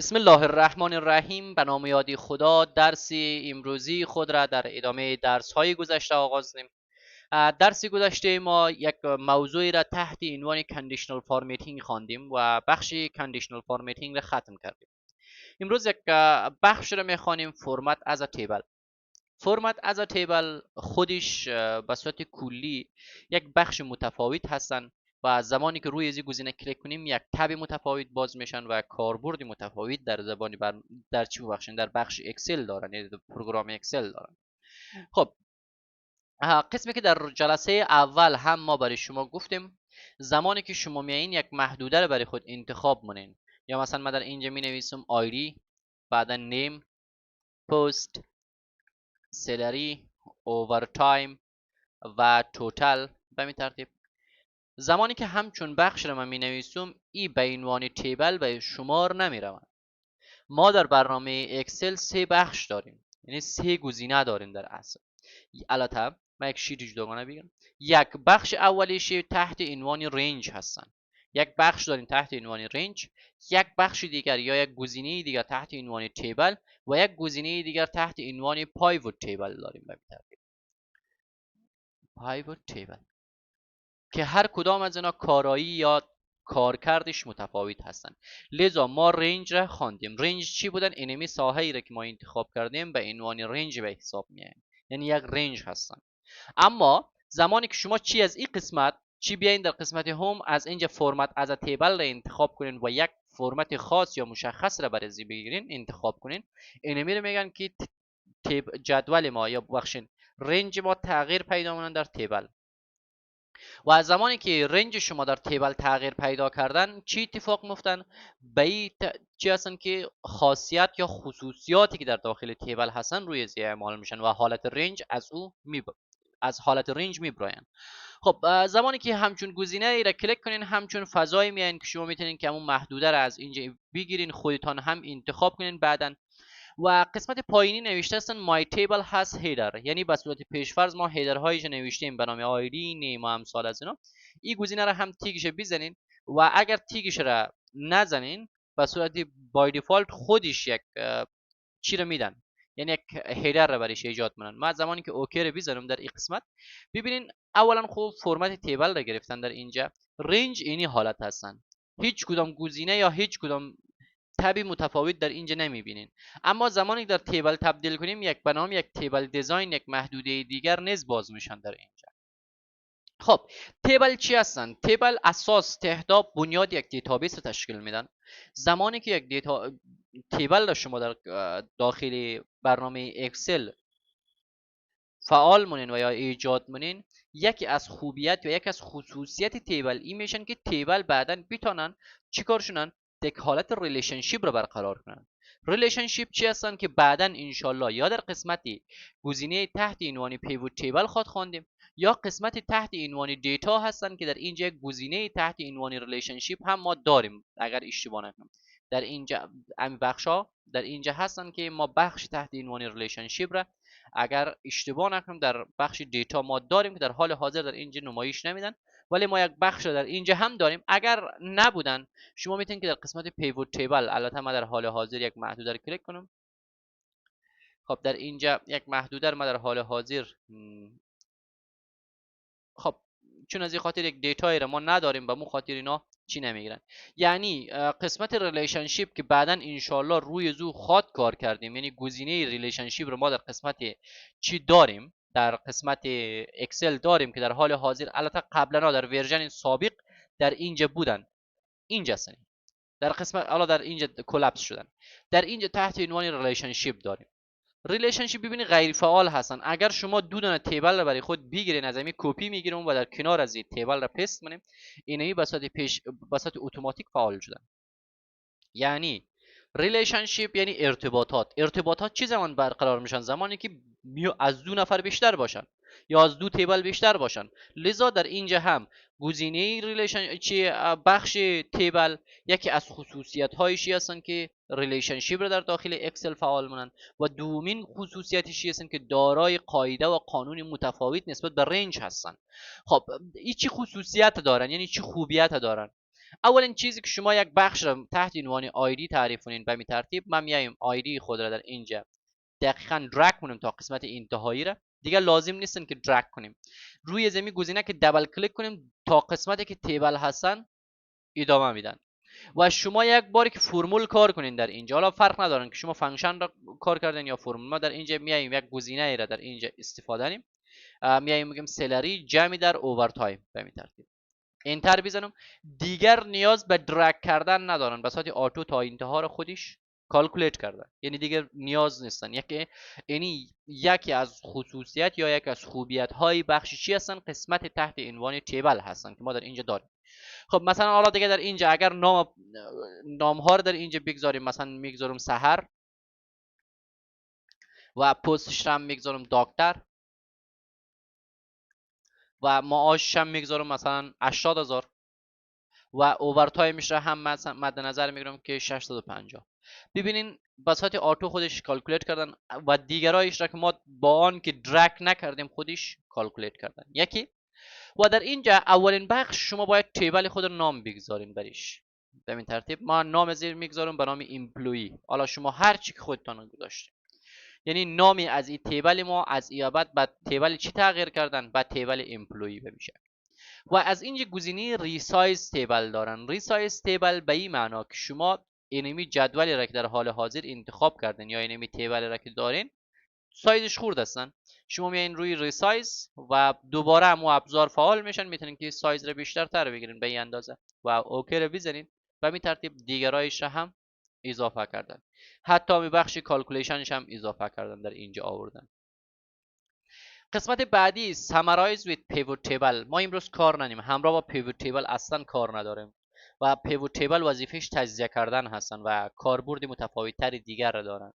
بسم الله الرحمن الرحیم. به نام یادی خدا. درس امروزی خود را در ادامه درس های گذشته آغاز کنیم. درس گذشته ما یک موضوعی را تحت عنوان کاندیشنال فارمتینگ خواندیم و بخش کاندیشنال فارمتینگ را ختم کردیم. امروز یک بخش را میخوانیم، فرمت از تیبل. فرمت از تیبل خودش به صورت کلی یک بخش متفاوت هستند و زمانی که روی این گزینه کلیک کنیم یک تب متفاوت باز میشن و کاربرد متفاوت در زبان در چی بخشن در بخش اکسل دارن، یعنی پروگرام اکسل دارن. خب قسمی که در جلسه اول هم ما برای شما گفتیم، زمانی که شما میایین یک محدوده رو برای خود انتخاب کنین، یا مثلا من در اینجا می نویسم آیدی، بعدا نیم، پست، سلری، اوورتایم و توتال به این ترتیب. زمانی که همچون بخش رو من می نویسم، ای به عنوان تیبل به شمار نمی روند. ما در برنامه اکسل 3 بخش داریم، یعنی 3 گزینه داریم در اصل. البته من یک شیت جداگانه بگم. یک بخش اولیش تحت عنوان رنج هستن، یک بخش داریم تحت عنوان رنج، یک بخش دیگر یا یک گزینه دیگر تحت عنوان تیبل و یک گزینه دیگر تحت عنوان پایوت تیبل داریم به ترتیب. پایوت تیبل که هر کدام از اینا کارایی یا کارکردش متفاوت هستن. لذا ما رنج را خواندیم. رنج چی بودن؟ انمی ساحه ای را که ما انتخاب کردیم به عنوان رنج به حساب میایم، یعنی یک رنج هستن. اما زمانی که شما چی از این قسمت چی بیاین در قسمت هوم از اینجا فرمت از تیبل را انتخاب کنین و یک فرمت خاص یا مشخص را برای زی بگیرین انتخاب کنین، انمی رو میگن که جدول ما یا بخشین رنج ما تغییر پیدا کنن در تیبل. و از زمانی که رنج شما در تیبل تغییر پیدا کردن، چی اتفاق میفتن؟ به چی هستن که خاصیت یا خصوصیاتی که در داخل تیبل هستن روی زی اعمال میشن و حالت رنج از حالت رنج میبراین. خب زمانی که همچون گزینه ای را کلیک کنین، همچون فضایی میاین که شما میتونین که همون محدوده را از اینجا بگیرین، خودتان هم انتخاب کنین بعدن. و قسمت پایینی نوشته هستن my table has header، یعنی به صورت پیشفرض ما هیدر هایش نوشتیم به نام آیدی، نیم و امثال از اینا. این گزینه را هم تیگش بزنین و اگر تیگش را نزنین به صورت بای دیفالت خودش یک چی رو میدن، یعنی یک هیدر را برایش ایجاد کنن. ما زمانی که اوکی رو بزنم در این قسمت، ببینین اولا خوب فرمت تیبل را گرفتن. در اینجا رنج اینی حالت هستن، هیچ کدام گزینه یا هیچ کدام تبی متفاوت در اینجا نمیبینین. اما زمانی که در تیبل تبدیل کنیم، یک به نام یک تیبل دیزاین، یک محدوده دیگر نیز باز میشن در اینجا. خب تیبل چی هستن؟ تیبل اساس، تهداب، بنیاد یک دیتابیس رو تشکیل میدن. زمانی که یک تیبل را شما در داخل برنامه اکسل فعال مونین و یا ایجاد مونین، یکی از خوبیت و یکی از خصوصیت تیبل این میشن که تیبل بعدن بیتونن چیکارشونن؟ یک حالت ریلیشنشیپ رو برقرار کنن. ریلیشنشیپ چی هستن که بعدن انشالله یا در قسمتی گزینه تحت عنوان پیوت تیبل خود خواندیم، یا قسمت تحت عنوان دیتا هستن که در اینجا گزینه تحت عنوان ریلیشنشیپ هم ما داریم اگر اشتباه نکنم. در اینجا این بخشا در اینجا هستن که ما بخش تحت عنوان ریلیشنشیپ را اگر اشتباه نکنم در بخش دیتا ما داریم که در حال حاضر در اینجا نمایش نمیدن، ولی ما یک بخش در اینجا هم داریم. اگر نبودن شما میتونید که در قسمت پیوت تیبل، البته ما در حال حاضر یک محدوده رو کلیک کنم. خب در اینجا یک محدوده رو ما در حال حاضر خب چون از این خاطر یک دیتایی رو ما نداریم به مو خاطر اینا چی نمیگیرن. یعنی قسمت ریلیشنشیپ که بعدا انشالله روی زو خواد کار کردیم، یعنی گزینه ریلیشنشیپ رو ما در قسمت چی داریم، در قسمت اکسل داریم که در حال حاضر البته قبلا در ورژن سابق در اینجا بودن، اینجا هستن در قسمت حالا در اینجا کلاپس شدن. در اینجا تحت عنوان ریلیشنشیپ داریم. ریلیشنشیپ ببینید غیر فعال هستن. اگر شما دو دونه تیبل رو برای خود بگیرین، از همین کپی میگیریم و در کنار از این تیبل رو پست کنیم، اینایی به صورت اتوماتیک فعال شدن. یعنی ریلیشنشیپ یعنی ارتباطات چی زمان برقرار میشن؟ زمانی که از دو نفر بیشتر باشن یا از دو تیبل بیشتر باشن. لذا در اینجا هم گزینه ریلیشن چی بخش تیبل یکی از خصوصیت هایشی هستن که ریلیشنشیپ رو در داخل اکسل فعال منن و دومین خصوصیتشی هستن که دارای قاعده و قانون متفاوت نسبت به رنج هستن. خب این چی خصوصیت دارن، یعنی چی خوبیت دارن؟ اولین چیزی که شما یک بخش را تحت عنوان آیدی تعریف کنین، به این ترتیب ما میایم آیدی خود را در اینجا دقیقاً درگ کنیم تا قسمت انتهایی را. دیگه لازم نیستن که درگ کنیم، روی زمین گزینه که دبل کلیک کنیم تا قسمتی که تیبل هستن ادامه میدن. و شما یک باری که فرمول کار کنین در اینجا، حالا فرق ندارن که شما فانکشن را کار کردن یا فرمول، ما در اینجا میایم یک گزینه ای را در اینجا استفاده کنیم، میایم میگیم سلری جمع در اوورتایم، به این ترتیب انتر بزنم. دیگر نیاز به درگ کردن ندارن، به صورت آتو تا انتها رو خودش کالکولیت کردن، یعنی دیگه نیاز نیستن. یکی از خصوصیت یا یک از خوبیت های بخش چی هستن؟ قسمت تحت عنوان تیبل هستن که ما در اینجا داریم. خب مثلا حالا دیگه در اینجا اگر نام ها رو در اینجا بگذاریم، مثلا میگذارم سحر و پستش هم میگذارم دکتر و معاشش هم میگذارم مثلا 80,000 و اوورتایمش را هم مد نظر میگیرم که 650. ببینین بساط آتو خودش کالکولیت کردن و دیگرایش را که ما با آن که درگ نکردیم خودش کالکولیت کردن. یکی و در اینجا اولین بخش شما باید تیبل خود رو نام بگذارین بریش. به این ترتیب ما نام زیر میگذارم به نام ایمپلوی. حالا شما هر چی که خودتان گذاشتین، یعنی نامی از این تیبل ما از ایابت بعد تیبل چی تغییر کردن؟ بعد تیبل ایمپلوی بمیشه. و از اینجا گزینه ریسایز تیبل دارن. ریسایز تیبل به این معنا که شما اینمی جدولی را که در حال حاضر انتخاب کردن یا اینمی تیبل را که دارین سایزش خورد هستن، شما میایین روی ریسایز و دوباره هم ابزار فعال میشن، میتونین که سایز را بیشتر تر بگیرین به این اندازه و اوکی رو بزنین. به این ترتیب دیگرایش را هم اضافه کردن، حتی می بخش کالکولیشنش هم اضافه کردن در اینجا آوردن. قسمت بعدی summarize with pivot table. ما امروز کار نداریم، همراه با pivot table اصلا کار نداریم و pivot table وظیفش تجزیه کردن هستن و کاربرد متفاوت تر دیگر را دارن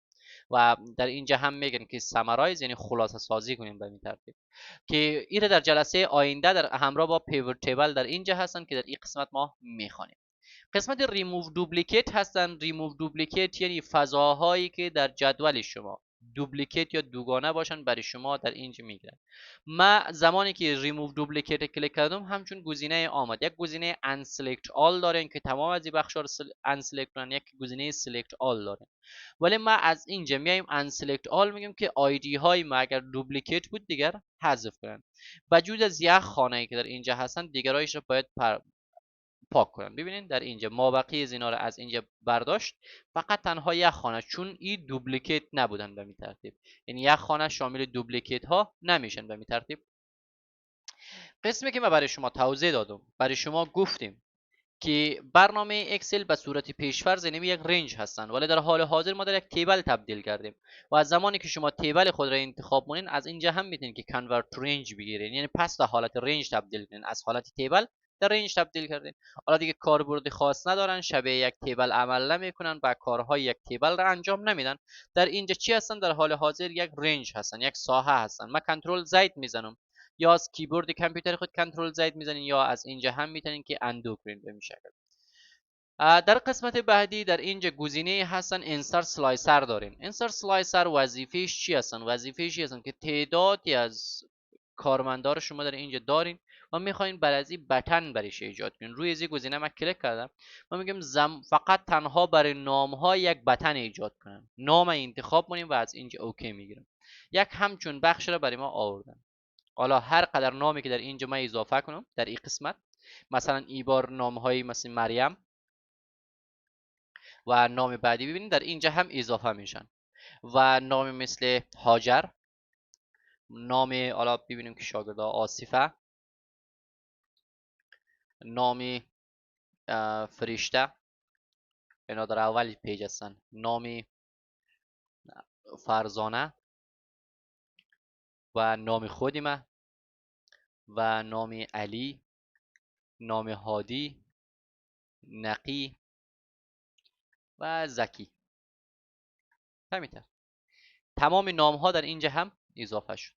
و در اینجا هم میگن که summarize یعنی خلاصه سازی کنیم به این ترتیب، که این در جلسه آینده در همراه با pivot table در اینجا هستن که در این قسمت ما میخوانیم. قسمت ریموو دوپلیکیت هستن. ریموو دوپلیکیت یعنی فضاهایی که در جدول شما دوپلیکیت یا دوگانه باشن برای شما در اینجا میگیرن. ما زمانی که ریموو دوپلیکیت کلیک کردم همچون گزینه آمد، یک گزینه انسلکت آل دارین که تمام از این بخشا رو انسلکت کنن، یک گزینه سلکت آل دارین. ولی ما از اینجا میایم انسلکت آل میگیم که آیدی های ما اگر دوپلیکیت بود دیگر حذف کنن. وجود از یک خانه که در اینجا هستن دیگرایش رو باید پاک کنن. ببینید در اینجا مابقی از اینا رو از اینجا برداشت، فقط تنها یک خانه، چون این دوپلیکیت نبودن به این ترتیب، یعنی یک خانه شامل دوپلیکیت ها نمیشن به این ترتیب. قسمی که ما برای شما توضیح دادم، برای شما گفتیم که برنامه اکسل به صورت پیشفرض یعنی یک رنج هستن، ولی در حال حاضر ما در یک تیبل تبدیل کردیم و از زمانی که شما تیبل خود را انتخاب کنین از اینجا هم میتونید که کانورت رنج بگیرین، یعنی پس در حالت رنج تبدیل کنین، از حالت تیبل در رنج تبدیل کردین. حالا دیگه کاربرد خاص ندارن، شبیه یک تیبل عمل نمیکنن و کارهای یک تیبل را انجام نمیدن. در اینجا چی هستن؟ در حال حاضر یک رنج هستن، یک ساحه هستن. ما کنترل زید میزنم یا از کیبورد کامپیوتر خود کنترل زید میزنین یا از اینجا هم میتونین که اندو کنین به این شکل. در قسمت بعدی در اینجا گزینه هستن انسر سلایسر دارین. انسر سلایسر وظیفهش چی هستن؟ وظیفهش هستن که تعدادی از کارمندار شما در اینجا دارین و میخواین برای بتن برایش ایجاد کنین. روی این گزینه من کلیک کردم و میگم فقط تنها برای نام ها یک بتن ایجاد کنن. نام انتخاب کنیم و از اینجا اوکی میگیرم. یک همچون بخش را برای ما آوردن. حالا هر قدر نامی که در اینجا من اضافه کنم در این قسمت، مثلا ای بار نام های مثل مریم و نام بعدی ببینید در اینجا هم اضافه میشن و نام مثل هاجر، نام حالا ببینیم که شاگرد آصفه، نام فرشته اینا در اول پیج هستن، نام فرزانه و نام خودی من و نام علی، نام هادی، نقی و زکی. همینطور تمام نام ها در اینجا هم اضافه شد.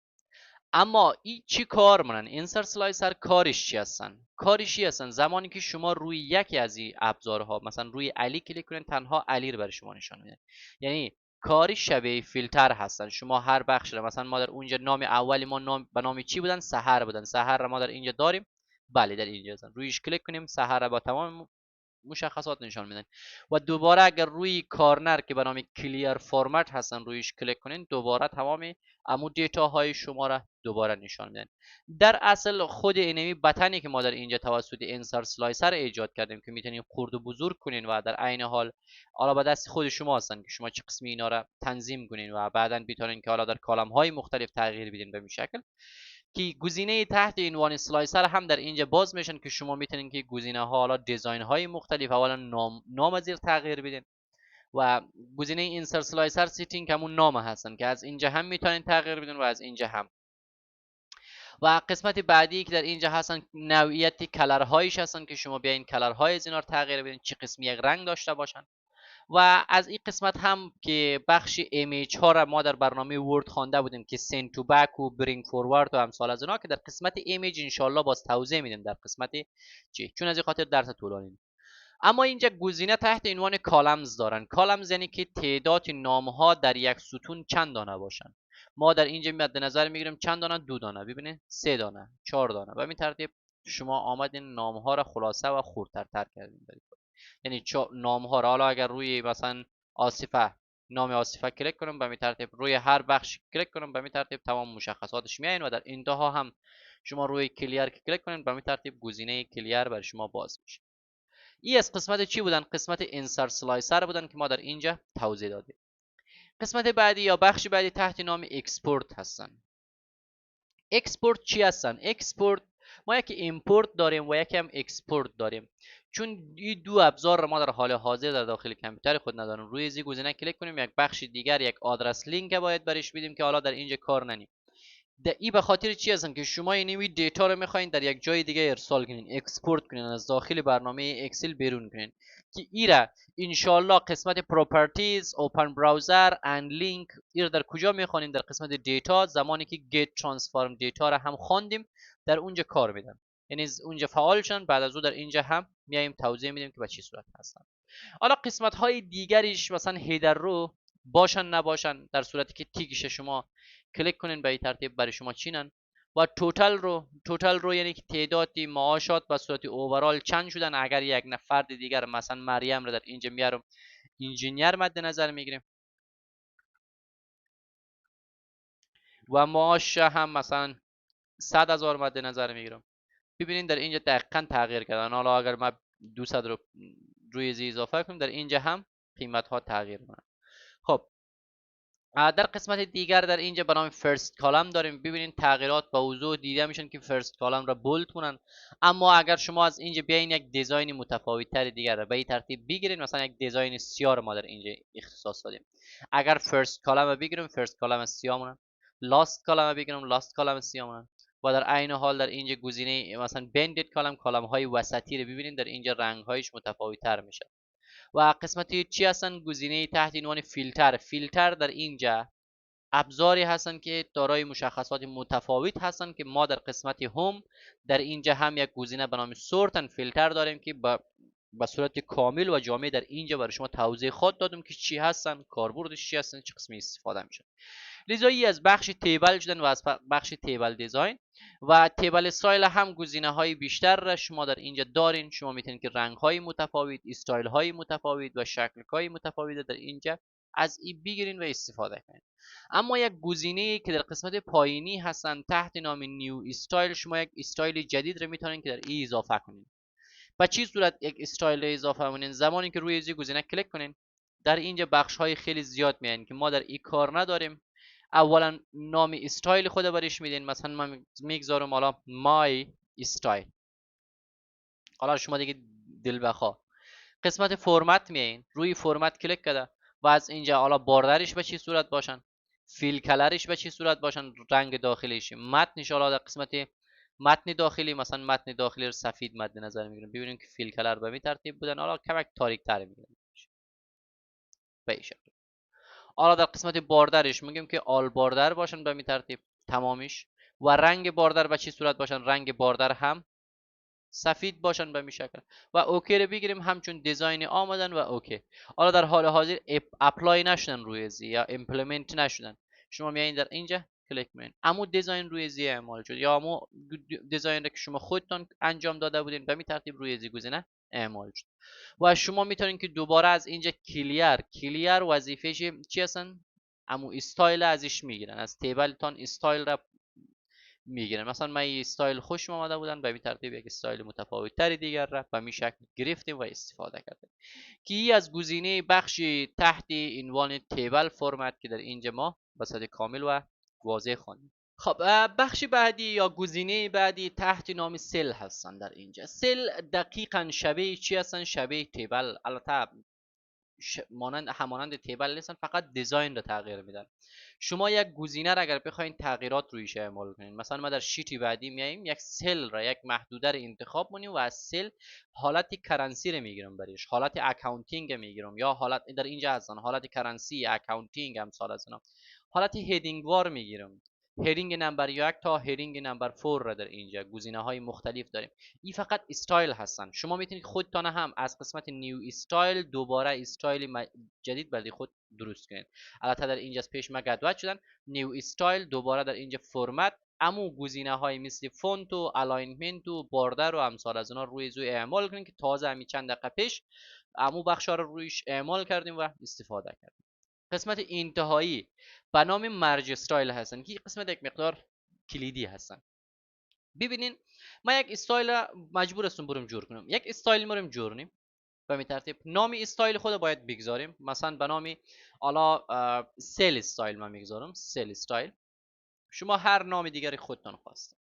اما این چی کار منن؟ انسر سلایسر کارش چی هستن؟ کارش چی هستن؟ زمانی که شما روی یکی از این ابزارها مثلا روی علی کلیک کنین تنها علی رو برای شما نشان میده، یعنی کاری شبیه فیلتر هستن. شما هر بخش رو مثلا ما در اونجا نام اولی ما به نام چی بودن؟ سحر بودن. سحر رو ما در اینجا داریم، بله در اینجا هستن. رویش کلیک کنیم سحر رو با تمام مشخصات نشان میدن. و دوباره اگر روی کارنر که به نام کلیر فرمت هستن رویش کلیک کنین، دوباره تمام امو دیتا های شما را دوباره نشان میدن. در اصل خود اینمی بتنی که ما در اینجا توسط انسر سلایسر ایجاد کردیم که میتونین خرد و بزرگ کنین و در عین حال حالا به دست خود شما هستن که شما چه قسمی اینا را تنظیم کنین و بعدا بتونین که حالا در کالم های مختلف تغییر بدین به این شکل. که گزینه تحت عنوان سلایسر هم در اینجا باز میشن که شما میتونین که گزینه ها حالا دیزاین های مختلف اولا نام از زیر تغییر بدین و گزینه اینسر سلایسر سیتینگ همون نام هستن که از اینجا هم میتونین تغییر بدین و از اینجا هم. و قسمت بعدی که در اینجا هستن نوعیت کلر هایش هستن که شما بیاین کلر های از اینا رو تغییر بدین، چه قسمی یک رنگ داشته باشن. و از این قسمت هم که بخش ایمیج ها را ما در برنامه ورد خوانده بودیم که send to back و bring forward و امثال از اینا، که در قسمت ایمیج انشالله باز توضیح میدیم در قسمت چی، چون از این خاطر درس طولانی. اما اینجا گزینه تحت عنوان کالمز دارن. کالمز یعنی که تعداد نام ها در یک ستون چند دانه باشن. ما در اینجا مد نظر میگیریم چند دانه، 2 دانه، ببینید 3 دانه، 4 دانه. و این ترتیب شما آمدین نام ها را خلاصه و خردتر کردین. یعنی نام ها را حالا اگر روی مثلا آصفه، نام آصفه کلیک کنم به این ترتیب، روی هر بخش کلیک کنم به این ترتیب تمام مشخصاتش میایین و در انتها هم شما روی کلیر کلیک کنین به این ترتیب گزینه کلیر برای شما باز میشه. این از قسمت چی بودن؟ قسمت انسر سلایسر بودن که ما در اینجا توضیح دادیم. قسمت بعدی یا بخش بعدی تحت نام اکسپورت هستن. اکسپورت چی هستن؟ اکسپورت ما یکی ایمپورت داریم و یکی هم اکسپورت داریم. چون این دو ابزار رو ما در حال حاضر در داخل کامپیوتر خود نداریم، روی زی گزینه کلیک کنیم یک بخش دیگر یک آدرس لینک باید برش بدیم که حالا در اینجا کار ننیم. این به خاطر چی هستن که شما این دیتا رو میخواین در یک جای دیگه ارسال کنین، اکسپورت کنین، از داخل برنامه اکسل بیرون کنین که ایرا انشالله قسمت پراپرتیز، اوپن براوزر اند لینک ایر در کجا میخوانیم؟ در قسمت دیتا، زمانی که گیت ترانسفورم دیتا رو هم خواندیم در اونجا کار میدن، یعنی اونجا فعال شدن. بعد از اون در اینجا هم میایم توضیح میدیم که به چه صورت هستن. حالا قسمت های دیگریش مثلا هیدر رو باشن نباشن، در صورتی که تیکش شما کلیک کنین به این ترتیب برای شما چینن. و توتال رو یعنی که تعدادی معاشات به صورت اوورال چند شدن. اگر یک فرد دیگر مثلا مریم رو در اینجا میارم انجینیر مد نظر میگیریم و معاش هم مثلا 100,000 مد نظر میگیرم، ببینید در اینجا دقیقا تغییر کردن. حالا اگر ما 200 رو روی زی اضافه کنیم در اینجا هم قیمت ها تغییر کنن. خب در قسمت دیگر در اینجا به نام فرست کالم داریم. ببینید تغییرات با وضوح دیده میشن که فرست کالم را بولد کنن. اما اگر شما از اینجا بیاین یک دیزاین متفاوت تر دیگر را به این ترتیب بگیرین، مثلا یک دیزاین سیاه ما در اینجا اختصاص دادیم. اگر فرست کالم رو بگیریم فرست کالم سیاه مونن، لاست کالم رو بگیریم لاست کالم سیاه مونن. و در عین حال در اینجا گزینه مثلا بندد کالم های وسطی رو ببینید در اینجا رنگ هایش متفاوت تر میشه. و قسمت چی هستن؟ گزینه تحت عنوان فیلتر در اینجا ابزاری هستن که دارای مشخصات متفاوت هستن که ما در قسمت هوم در اینجا هم یک گزینه به نام سورت اند فیلتر داریم که به صورت کامل و جامع در اینجا برای شما توضیح خود دادم که چی هستن، کاربردش چی هستن، چه قسمی استفاده میشن. لذا از بخش تیبل شدن و از بخش تیبل دیزاین و تیبل استایل هم گزینه های بیشتر را شما در اینجا دارین. شما میتونید که رنگ های متفاوت، استایل های متفاوت و شکل های متفاوت در اینجا از این بگیرین و استفاده کنین. اما یک گزینه که در قسمت پایینی هستن تحت نام نیو استایل، شما یک استایل جدید رو میتونین که در این اضافه کنین. به چه صورت یک استایل اضافه کنین؟ زمانی که روی این گزینه کلیک کنین در اینجا بخش های خیلی زیاد میان که ما در این کار نداریم. اولا نام استایل خود برش میدین، مثلا من میگذارم حالا مای استایل. حالا شما دیگه دل بخوا. قسمت فرمت میایین، روی فرمت کلیک کرده و از اینجا حالا باردرش به چه صورت باشن، فیل کلرش به چه صورت باشن، رنگ داخلیش، متنش حالا در قسمت متن داخلی مثلا متن داخلی رو سفید مد نظر میگیریم. ببینیم که فیل کلر به این ترتیب بودن، حالا کمک تاریک تر میگیریم به این شکل. حالا در قسمت باردرش میگیم که آل باردر باشن به این ترتیب تمامیش و رنگ باردر به چه صورت باشن، رنگ باردر هم سفید باشن به این شکل و اوکی رو بگیریم همچون دیزاین آمدن و اوکی. حالا در حال حاضر اپلای نشدن روی زی یا ایمپلمنت نشدن، شما میایین در اینجا کلیک میکنین اما دیزاین روی زی اعمال شد یا اما دیزاین رو که شما خودتون انجام داده بودین به این ترتیب روی زی گزینه اعمال شد. و شما میتونید که دوباره از اینجا کلیر وظیفهش چی هستن؟ امو استایل ازش میگیرن، از تیبلتان استایل را میگیرن. مثلا من این استایل خوشم آمده بودن، به این ترتیب یک استایل متفاوت تری دیگر را به می شکل گرفتیم و استفاده کردیم که ای از گزینه بخش تحت عنوان تیبل فرمت که در اینجا ما به صورت کامل و واضح خواندیم. خب بخش بعدی یا گزینه بعدی تحت نام سل هستن. در اینجا سل دقیقا شبیه چی هستن؟ شبیه تیبل، البته همانند تیبل نیستن، فقط دیزاین رو تغییر میدن. شما یک گزینه را اگر بخواید تغییرات رویش اعمال کنید، مثلا ما در شیت بعدی میایم یک سل را، یک محدوده را انتخاب کنیم و از سل حالت کرنسی رو میگیرم برش، حالت اکاونتینگ میگیرم، یا حالت در اینجا هستن حالت کرنسی، اکاونتینگ، امثال از اینا. حالت هدینگ وار میگیرم، هدینگ نمبر 1 تا هدینگ نمبر 4 را در اینجا گزینه های مختلف داریم. این فقط استایل هستن. شما میتونید خودتان هم از قسمت نیو استایل دوباره استایل جدید برای خود درست کنید. البته در اینجا پیش ما گدوت شدن. نیو استایل دوباره در اینجا فرمت، امو گزینه های مثل فونت و الاینمنت و باردر و امثال از اونا روی زوی اعمال کنید که تازه همین چند دقیقه پیش امو بخشا رو رویش اعمال کردیم و استفاده کردیم. قسمت انتهایی به نام مرج استایل هستن که قسمت یک مقدار کلیدی هستن. ببینین ما یک استایل مجبور هستم برم جور کنم. یک استایل مریم جور کنیم به این ترتیب. نام استایل خود باید بگذاریم، مثلا به نام حالا سل استایل من میگذارم، سل استایل. شما هر نام دیگری خودتون خواستید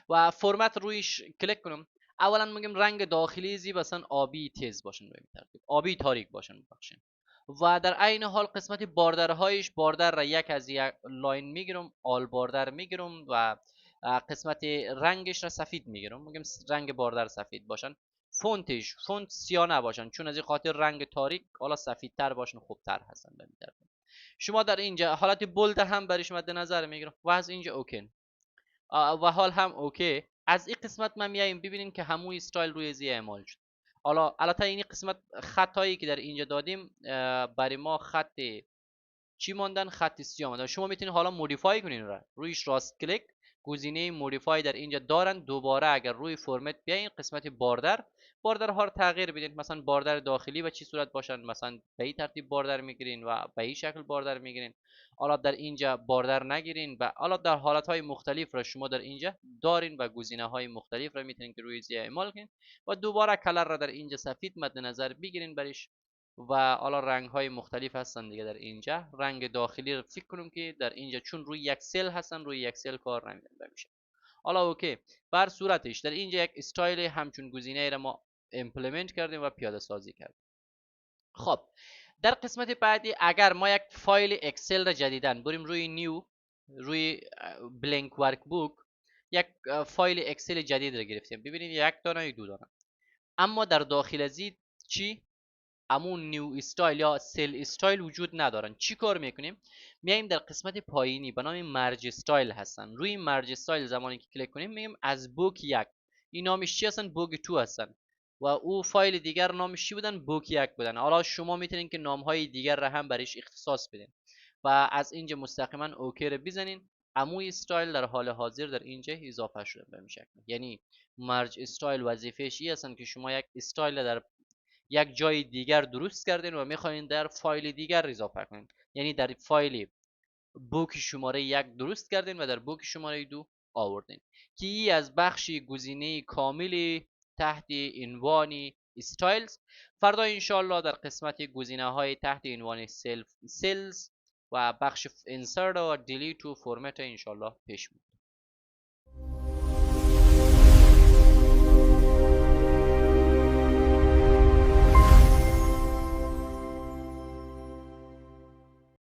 و فرمت رویش کلیک کنم. اولا میگم رنگ داخلی زی مثلا آبی تیز باشن، به این ترتیب آبی تاریک باشن بخشین. و در عین حال قسمت باردرهایش، باردر را یک از یک لاین میگیرم، آل باردر میگیرم و قسمت رنگش را سفید میگیرم، میگم رنگ باردر سفید باشن. فونتش فونت سیاه نباشن، چون از این خاطر رنگ تاریک حالا سفیدتر باشن خوبتر هستن. به این ترتیب شما در اینجا حالت بولد هم برش مد نظر میگیرم و از اینجا اوکی و حال هم اوکی. از این قسمت ما میایم ببینیم که همون استایل روی زی اعمال شد. حالا البته این قسمت خطایی که در اینجا دادیم برای ما خط چی ماندن؟ خط سیاه ماندن. شما میتونید حالا مودیفای کنین را رویش راست کلیک، گزینه مودیفای در اینجا دارن. دوباره اگر روی فرمت بیاین قسمت باردر ها رو تغییر بدین، مثلا باردر داخلی و چی صورت باشن، مثلا به این ترتیب باردر میگیرین و به این شکل باردر میگیرین. حالا در اینجا باردر نگیرین و حالا در حالت های مختلف را شما در اینجا دارین و گزینه های مختلف را میتونین که روی زی اعمال کنین و دوباره کلر را در اینجا سفید مد نظر بگیرین برش. و حالا رنگ های مختلف هستن دیگه. در اینجا رنگ داخلی رو فکر کنم که در اینجا چون روی یک سل هستن روی یک سل کار نمیدن بمیشه. حالا اوکی. بر صورتش در اینجا یک استایل همچون گزینه را ما امپلمنت کردیم و پیاده سازی کردیم. خب در قسمت بعدی اگر ما یک فایل اکسل را جدیدن بریم روی نیو، روی بلنک ورک بوک، یک فایل اکسل جدید را گرفتیم. ببینید یک دانه دو دانه، اما در داخل از چی همون نیو استایل یا سل استایل وجود ندارن. چی کار میکنیم؟ میایم در قسمت پایینی به نام مرج استایل هستن. روی مرج استایل زمانی که کلیک کنیم میگیم از بوک یک، این نامش چی هستن؟ بوک 2 هستن و او فایل دیگر نامش چی بودن؟ بوک 1 بودن. حالا شما میتونین که نام های دیگر را هم برش اختصاص بدین و از اینجا مستقیما اوکی رو بزنین. امو استایل در حال حاضر در اینجا اضافه شده به این شکل. یعنی مرج استایل وظیفه‌اش این هستن که شما یک استایل در یک جای دیگر درست کردین و میخواین در فایل دیگر اضافه کنین. یعنی در فایل بوک شماره 1 درست کردین و در بوک شماره 2 آوردین که ای از بخش گزینه کامل تحت عنوان استایلز. فردا انشالله در قسمت گزینه های تحت عنوان سلز و بخش انسرت و دیلیت و فرمت انشالله پیش می‌ریم.